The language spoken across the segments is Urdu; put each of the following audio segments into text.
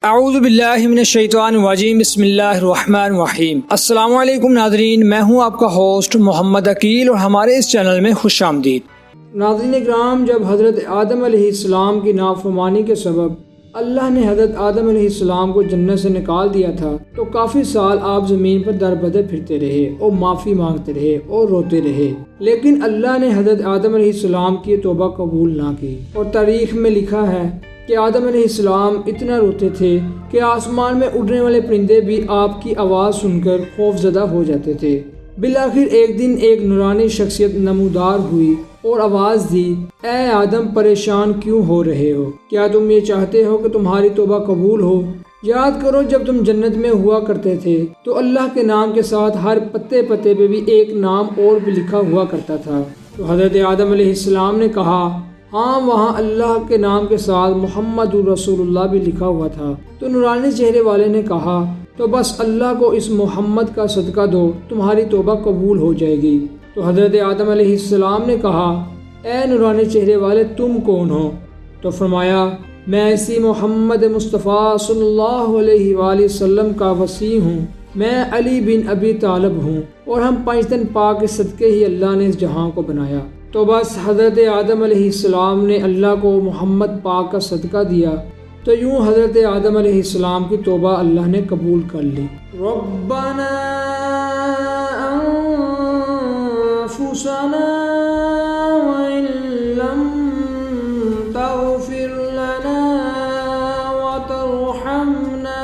اعوذ باللہ من الشیطان الرجیم، بسم اللہ الرحمن الرحیم۔ السلام علیکم ناظرین، میں ہوں آپ کا ہوسٹ محمد عقیل اور ہمارے اس چینل میں خوش آمدید۔ ناظرین اکرام، جب حضرت آدم علیہ السلام کی نافرمانی کے سبب اللہ نے حضرت آدم علیہ السلام کو جنت سے نکال دیا تھا تو کافی سال آپ زمین پر در بدر پھرتے رہے اور معافی مانگتے رہے اور روتے رہے، لیکن اللہ نے حضرت آدم علیہ السلام کی توبہ قبول نہ کی، اور تاریخ میں لکھا ہے کہ آدم علیہ السلام اتنا روتے تھے کہ آسمان میں اڑنے والے پرندے بھی آپ کی آواز سن کر خوف زدہ ہو جاتے تھے۔ بالآخر ایک دن ایک نورانی شخصیت نمودار ہوئی اور آواز دی، اے آدم، پریشان کیوں ہو رہے ہو؟ کیا تم یہ چاہتے ہو کہ تمہاری توبہ قبول ہو؟ یاد کرو جب تم جنت میں ہوا کرتے تھے تو اللہ کے نام کے ساتھ ہر پتے پتے پہ بھی ایک نام اور بھی لکھا ہوا کرتا تھا۔ تو حضرت آدم علیہ السلام نے کہا، ہاں وہاں اللہ کے نام کے ساتھ محمد رسول اللہ بھی لکھا ہوا تھا۔ تو نورانی چہرے والے نے کہا، تو بس اللہ کو اس محمد کا صدقہ دو، تمہاری توبہ قبول ہو جائے گی۔ تو حضرت آدم علیہ السلام نے کہا، اے نورانی چہرے والے، تم کون ہو؟ تو فرمایا، میں اسی محمد مصطفیٰ صلی اللہ علیہ وآلہ وسلم کا وصی ہوں، میں علی بن ابی طالب ہوں، اور ہم 5 دن پاک کے صدقے ہی اللہ نے اس جہاں کو بنایا۔ تو بس حضرت آدم علیہ السلام نے اللہ کو محمد پاک کا صدقہ دیا، تو یوں حضرت آدم علیہ السلام کی توبہ اللہ نے قبول کر لی۔ ربنا انفسنا وإن لم تغفر لنا وترحمنا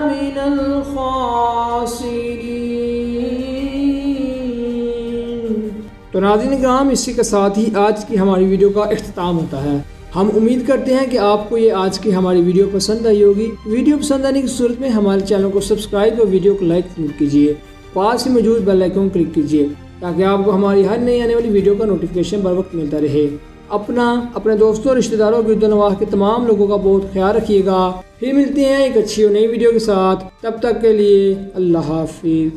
من الخاسرین۔ تو ناظرین کرام، اسی کے ساتھ ہی آج کی ہماری ویڈیو کا اختتام ہوتا ہے۔ ہم امید کرتے ہیں کہ آپ کو یہ آج کی ہماری ویڈیو پسند آئی ہوگی۔ ویڈیو پسند آنے کی صورت میں ہمارے چینل کو سبسکرائب اور ویڈیو کو لائک ضرور کیجیے، پاس ہی موجود بیل آئیکن کو کلک کیجیے تاکہ آپ کو ہماری ہر نئی آنے والی ویڈیو کا نوٹیفیکیشن بر وقت ملتا رہے۔ اپنے دوستوں اور رشتہ داروں کی نواح کے تمام لوگوں کا بہت خیال رکھیے گا۔ پھر ملتے ہیں ایک اچھی اور نئی ویڈیو کے ساتھ، تب تک کے لیے اللہ حافظ۔